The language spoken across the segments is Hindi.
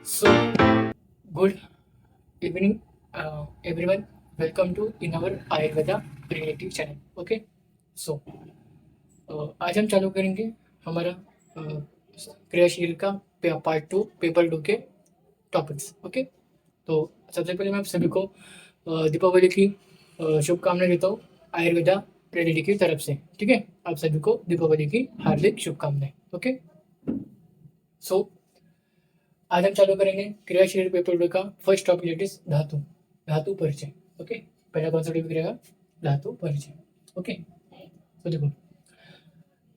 So, good evening, everyone. Welcome to in our Ayurveda relative channel. Okay, so आज हम चालू करेंगे हमारा क्रियाशील का पार्ट 2 पेपर 2 के टॉपिक्स। ओके, तो सबसे पहले मैं आप सभी को दीपावली की शुभकामनाएं देता हूँ आयुर्वेदा प्रेरिटी की तरफ से। ठीक है, आप सभी को दीपावली की हार्दिक शुभकामनाएं। ओके, सो आज हम चालू करेंगे क्रियाशील पेपर 2 का फर्स्ट टॉपिक, इट इज धातु। धातु परिचय। ओके, पहला कौन सा टॉपिक रहेगा? धातु परिचय। ओके, तो देखो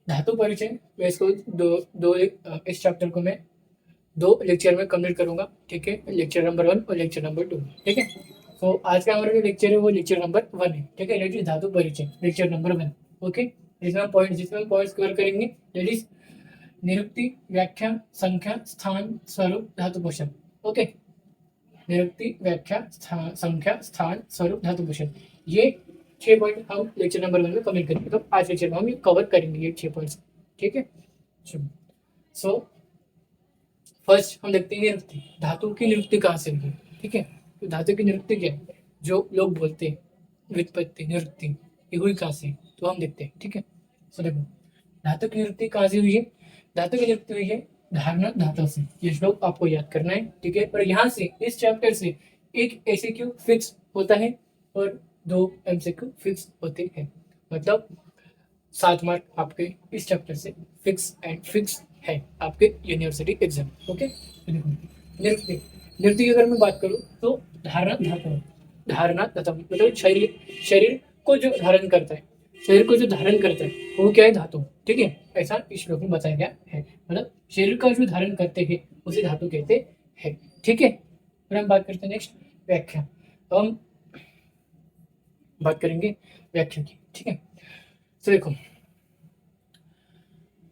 धातु परिचय मैं इसको इस चैप्टर को मैं 2 लेक्चर में कंप्लीट करूंगा। ठीक है, लेक्चर नंबर 1 और लेक्चर नंबर 2। ठीक है, तो आज का हमारा जो लेक्चर है वो लेक्चर नंबर 1 है। ठीक है, लेट इज धातु परिचय लेक्चर नंबर 1। ओके, जिसमें हम पॉइंट्स कवर करेंगे, लेट इज निरुक्ति, व्याख्या, संख्या, स्थान, स्वरूप, धातु पोषण। ओके, निरुक्ति, व्याख्या, संख्या, स्थान, स्वरूप, धातु पोषण, ये 6 पॉइंट हम लेक्चर नंबर 1 में कमेंट करेंगे। तो आज लेक्चर में हम ये कवर करेंगे ये 6 पॉइंट्स। ठीक है, सो फर्स्ट हम देखते हैं निरुक्ति। धातु की निरुक्ति कहाँ से हुई? ठीक है, तो धातु की निरुक्ति क्या है, जो लोग बोलते हैं व्युत्पत्ति निरुक्ति, ये हुई कहाँ से, तो हम देखते हैं। ठीक है, सो देखो धातु की निरुक्ति कहाँ से हुई है? धातु की निरुक्ति हुई है धारणा धातु से। ये श्लोक आपको याद करना है। ठीक है, और यहाँ से इस चैप्टर से एक एमसीक्यू फिक्स होता है और 2 एमसीक्यू फिक्स होते हैं। मतलब 7 मार्क आपके इस चैप्टर से फिक्स एंड फिक्स है आपके यूनिवर्सिटी एग्जाम। ओके, तो देखो निरुक्ति, निरुक्ति की अगर मैं बात करूँ तो धारणा धातु, धारणा धातु मतलब शरीर को जो धारण करता है, शरीर को जो धारण करता है वो क्या है? धातु। ठीक है, ऐसा इस श्लोक में बताया गया है। मतलब शरीर का जो धारण करते हैं उसे धातु कहते हैं। ठीक है, फिर हम बात करते हैं नेक्स्ट व्याख्या। तो हम बात करेंगे व्याख्या की। ठीक है, तो देखो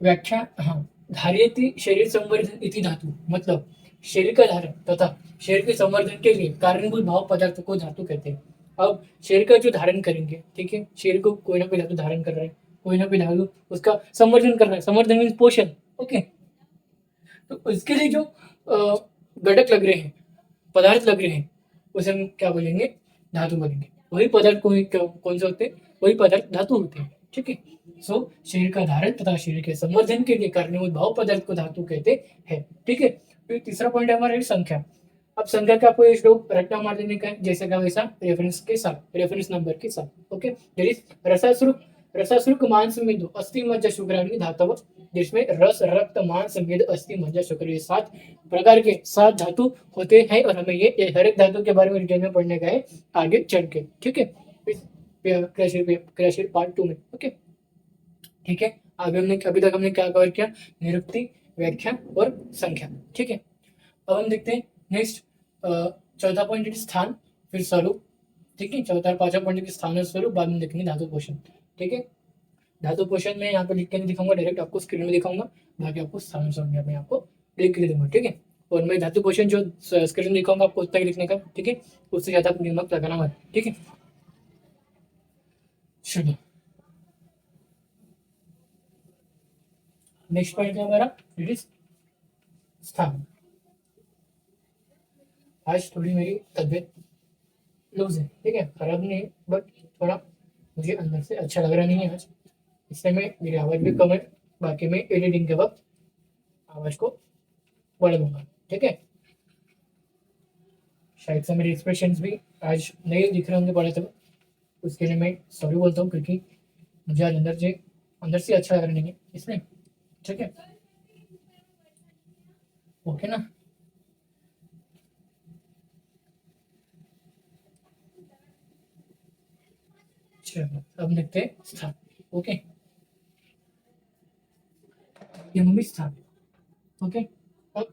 व्याख्या, हाँ, धार्यति शरीर संवर्धन इति धातु, मतलब शरीर का धारण तथा शरीर के संवर्धन के लिए कारणभूत भाव पदार्थ को धातु कहते हैं। अब शरीर का जो धारण करेंगे, ठीक है, शरीर को कोई ना कोई धातु धारण कर रहा है, कोई ना कोई धातु उसका संवर्धन कर रहा है। संवर्धन मीन्स पोषण। ओके, तो उसके लिए जो घटक लग रहे हैं, पदार्थ लग रहे हैं, उसे हम क्या बोलेंगे? धातु बोलेंगे। वही पदार्थ कौन से होते हैं? वही पदार्थ धातु होते हैं। ठीक है, सो शरीर का धारण तथा शरीर के संवर्धन के लिए कारणीभूत भाव पदार्थ को धातु कहते हैं। ठीक है, फिर तीसरा पॉइंट है हमारा संख्या। अब संख्या का आपको ये श्लोक रट्टा मार देने का है, जैसे का वैसा रेफरेंस के साथ, रेफरेंस नंबर के साथ। ओके, रसासुरुक, रसासुरुक मांस मेदु अस्थि मज्जा शुक्राणी धातव, जिसमें रस रक्त मांस मेद अस्थि मज्जा शुक्र, ये 7 प्रकार के 7 धातु होते हैं। और हमें ये हर एक धातु के बारे में डिटेल में पढ़ने का है आगे चढ़ के। ठीक है, क्रियाशील पार्ट 2 में। ओके, ठीक है, अभी तक हमने क्या कवर किया? निरुक्ति, व्याख्या और संख्या। ठीक है, अब हम देखते हैं नेक्स्ट चौथा पॉइंट स्थान, फिर स्वरूप। ठीक है, चौथा और पांचवा पॉइंट स्थान और स्वरूप, बाद में देखेंगे धातु पोषण। ठीक है, धातु पोषण में यहाँ पर लिख के नहीं दिखाऊंगा, डायरेक्ट आपको स्क्रीन में दिखाऊंगा, बाकी आपको स्थान और स्वरूप में आपको लिख के दूंगा। ठीक है, और मैं धातु पोषण जो स्क्रीन में दिखाऊंगा आपको उतना ही लिखने का। ठीक है, उससे ज्यादा दिमाग लगाना मत। ठीक है, चलिए नेक्स्ट पॉइंट है हमारा, इट इज स्थान। आज थोड़ी मेरी तबियत लूज है। ठीक है, खराब नहीं है, बट थोड़ा मुझे अंदर से अच्छा लग रहा नहीं है आज, इसलिए मैं मेरी आवाज भी कम है। बाकी मैं एडिटिंग के वक्त आवाज को बढ़ा दूंगा। ठीक है, शायद से मेरे एक्सप्रेशन भी आज नहीं दिख रहे होंगे बड़े, तो उसके लिए मैं सॉरी बोलता हूँ, क्योंकि मुझे आज अंदर से अच्छा लग रहा नहीं है इसमें। ठीक है, ओके ना? चलो अब देखते हैं स्थान। ओके, ये मम्मी स्थान। ओके, अब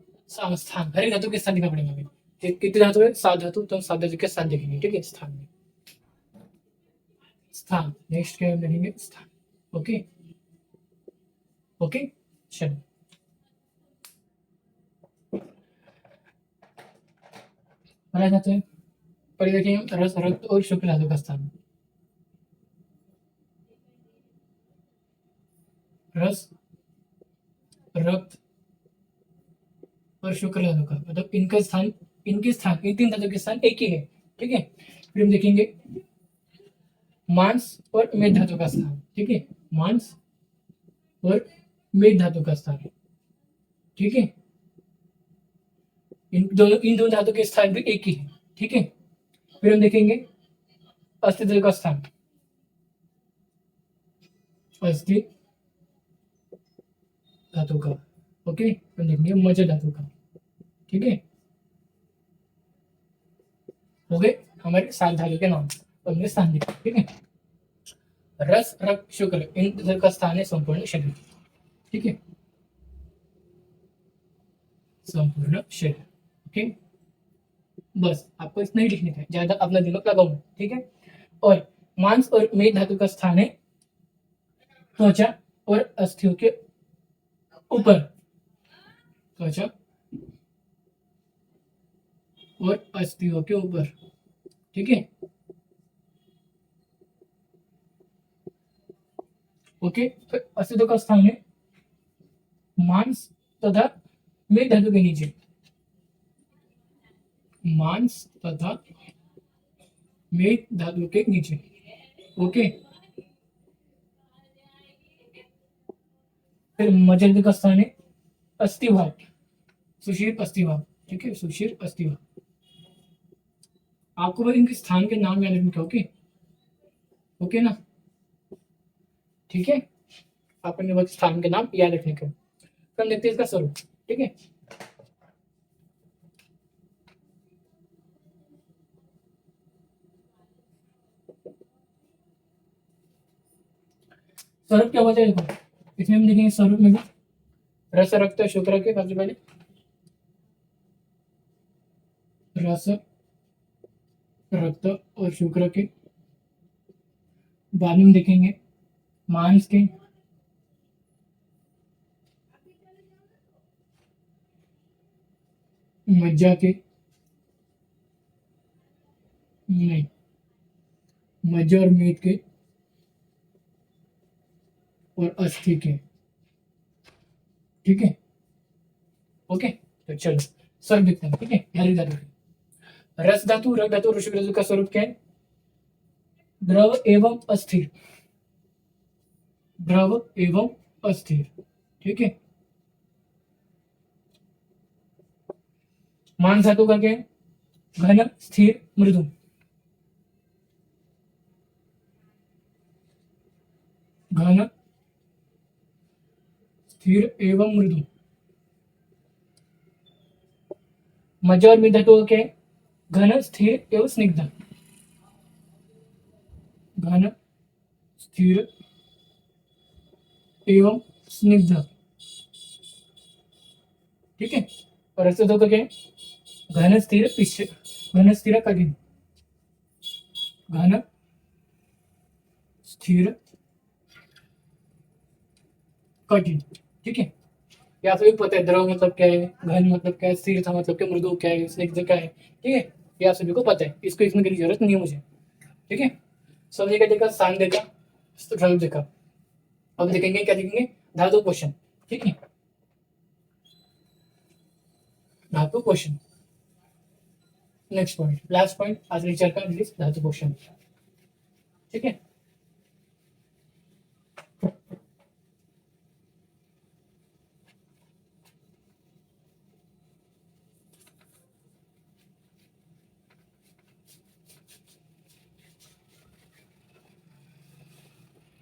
स्थान हर एक धातु के स्थान लिखना पड़ेगा हमें। कितने धातु है? 7 धातु, तो हम 7 धातु के स्थान देखेंगे। ठीक है, स्थान में स्थान, नेक्स्ट क्या लिखेंगे? स्थान। ओके, ओके, चलो पढ़ा जाते हैं। पढ़े देखेंगे हम रस रक्त और शुक्र धातु का स्थान। रस, रक्त, और शुक्र धातु का, मतलब इनका स्थान, इनके स्थान, इन तीन धातु के स्थान एक ही है। ठीक है, फिर हम देखेंगे मांस और मेद धातु का स्थान। ठीक है, मांस और मेद धातु का स्थान। ठीक है, इन दोनों धातु के स्थान भी एक ही है। ठीक है, फिर हम देखेंगे अस्थि धातु का स्थान, अस्थि धातु का। ओके, हम देखेंगे मज्जा धातु का। ठीक है, हो गए हमारे सात धातु के नाम और उनके स्थान दिखे। ठीक है, रस, रक्त, शुक्र, इन धातु का स्थान है संपूर्ण शरीर। ठीक है, संपूर्ण शरीर। ओके, बस आपको इतना ही लिखने का है, ज्यादा अपना दिमाग लगाओ मत। ठीक है, और मांस और मेद धातु का स्थान है त्वचा और अस्थियों के ऊपर, त्वचा और अस्थियों के ऊपर। ठीक है, ओके, फिर अस्थियों का स्थान है मांस तथा मेद धातु के नीचे, मांस तथा मेद धातु के नीचे। ओके, फिर मज्जा का स्थान है अस्थिभाग, सुशीर अस्थिभाग। ठीक है, सुशीर अस्थिभाग। आपको बस इनके स्थान के नाम याद रखने। ओके, ओके ना, ठीक है, आपने बस स्थान के नाम याद रखने के। हम देखते हैं इसका स्वरूप। ठीक है, स्वरूप क्या होता है देखो, इसमें हम देखेंगे स्वरूप में भी रस, रक्त, शुक्र के सबसे पहले रस, रक्त और शुक्र के, बाद में हम देखेंगे मांस के, मज्जा के, नहीं, मज्जा और मेद के और अस्थि के। ठीक है, ओके, तो चलो स्वरूप देखते हैं। ठीक है, हरी धातु के रस धातु, रक्त धातु और शुक्र धातु का स्वरूप क्या है? द्रव एवं अस्थिर, द्रव एवं अस्थिर। ठीक है, मांस धातु का क्या है? घन, स्थिर, मृदु। घन, स्थिर एवं मृदु। मज्जा और मेद धातु का क्या है? घन, स्थिर एवं स्निग्ध। घन, स्थिर एवं स्निग्ध। ठीक है, और रस धातु का क्या है? घन, स्थिर, घन, स्थिर, कठिन। घन, स्थिर, कठिन। ठीक है, ये आप सभी को पता है, द्रव मतलब क्या है, घन मतलब क्या है, स्थिर था मतलब क्या, मृदु क्या है, स्निग्ध क्या है। ठीक है, ये आप सभी को पता है, इसको इसमें की जरूरत नहीं है मुझे। ठीक है, समझे का देखा, स्थान देखा, स्वरूप देखा। अब देखेंगे क्या, देखेंगे धातु पोषण। ठीक है, धातु पोषण नेक्स्ट पॉइंट, लास्ट पॉइंट आज लेक्चर का, धातु पोषण। ठीक है,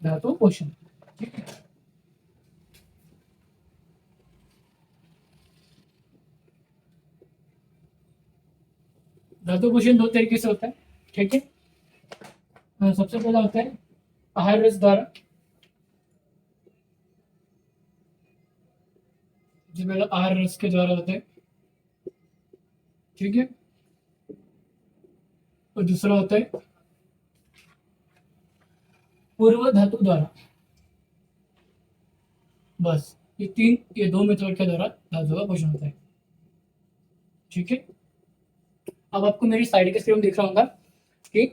धातु पोषण। ठीक है, धातु पोषण दो तरीके से होता है। ठीक है, सबसे पहला होता है आहार रस द्वारा, जो पहला आहार रस के द्वारा होता है। ठीक है, और दूसरा होता है पूर्व धातु द्वारा। बस ये दो मेथड के द्वारा धातु का पोषण होता है। ठीक है, अब आपको मेरी साइड के स्क्रीन दिख रहा होगा कि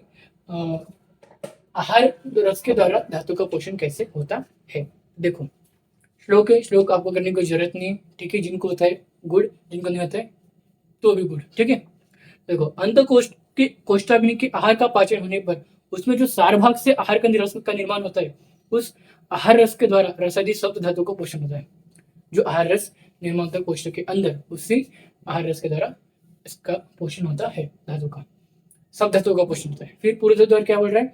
आहार रस के द्वारा धातु का पोषण कैसे होता है। देखो, श्लोक है, श्लोक आपको करने की जरूरत नहीं है। ठीक है, जिनको होता है गुड़, जिनको नहीं आता है तो भी गुड़। ठीक है, देखो अंत कोष्ठाग्नि के आहार का पाचन होने पर उसमें जो सार भाग से आहार का रस का निर्माण होता है, उस आहार रस के द्वारा रसादी सप्त धातु को पोषण होता है। जो आहार रस निर्माण होता है कोष्ठ के अंदर, उसी आहार रस के द्वारा इसका पोषण होता है, धातु का, सब धातुओं का पोषण होता है। फिर पूर्व द्वार क्या बोल रहा है,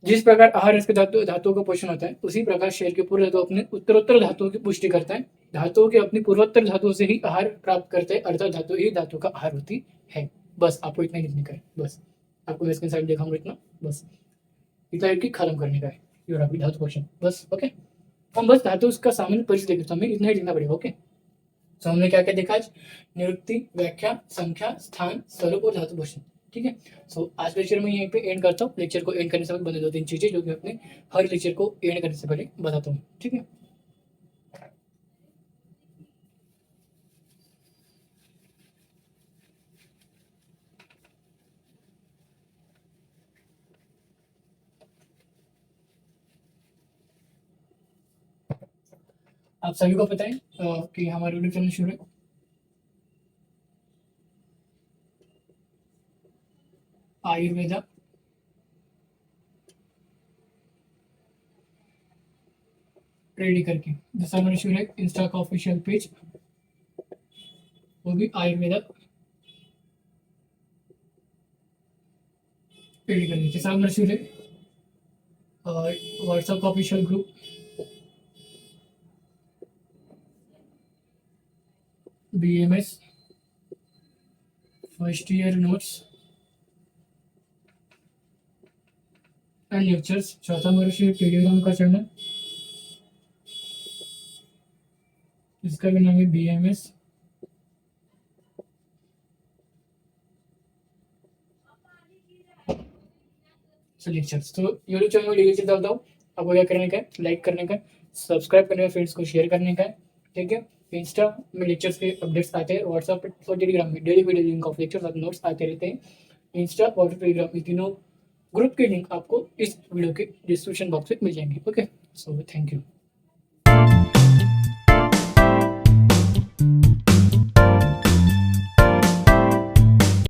जिस प्रकार आहार रस के धातुओं का पोषण होता है, उसी प्रकार शरीर के पूर्व धातु अपने उत्तरोत्तर धातुओं की पुष्टि करता है। धातुओं के अपनी पूर्वोत्तर धातुओं से ही आहार प्राप्त करते हैं, अर्थात धातु ही धातु का आहार होती है। बस आपको इतना ही लिखने का है, बस आपको मैं स्क्रीन दिखाऊंगा इतना, बस इतना है कि खत्म करने का है योग्राफी धातु पोषण, बस। ओके, हम बस धातु उसका सामान्य परिचय देखें तो हमें इतना ही लिखना पड़ेगा। ओके, तो हमने क्या क्या देखा आज, निरुक्ति, व्याख्या, संख्या, स्थान, स्वरूप और धातु पोषण। ठीक है, सो आज लेक्चर में यहीं पे एंड करता हूँ। लेक्चर को एंड करने से पहले बने 2-3 चीजें जो कि अपने हर लेक्चर को एंड करने से पहले बताता हूँ। ठीक है, आप सभी को पता है कि हमारा यूट्यूब चैनल शुरू है। आयुर्वेदा रेडी करके, जैसा हमारा शुरू है इंस्टा का ऑफिशियल पेज, वो भी आयुर्वेदा रेडी करके, जैसा हमारा शुरू है व्हाट्सएप का official group, BMS first year notes and lectures, चौथा वर्ष टेलीग्राम का चैनल, इसका भी नाम है BMS लेक्चर्स। तो यूट्यूब चैनल में लेक्चर डालता हूँ, आपको क्या करने का है, लाइक करने का है, सब्सक्राइब करने का, फ्रेंड्स को शेयर करने का है। ठीक है, इंस्टा में लेक्चर्स के अपडेट्स आते हैं, व्हाट्सएप और टेलीग्राम में daily video link of lectures और नोट्स आते रहते हैं। इंस्टा और टेलीग्राम, ये तीनों ग्रुप के लिंक आपको इस वीडियो के डिस्क्रिप्शन बॉक्स में मिल जाएंगे। Okay, so thank you.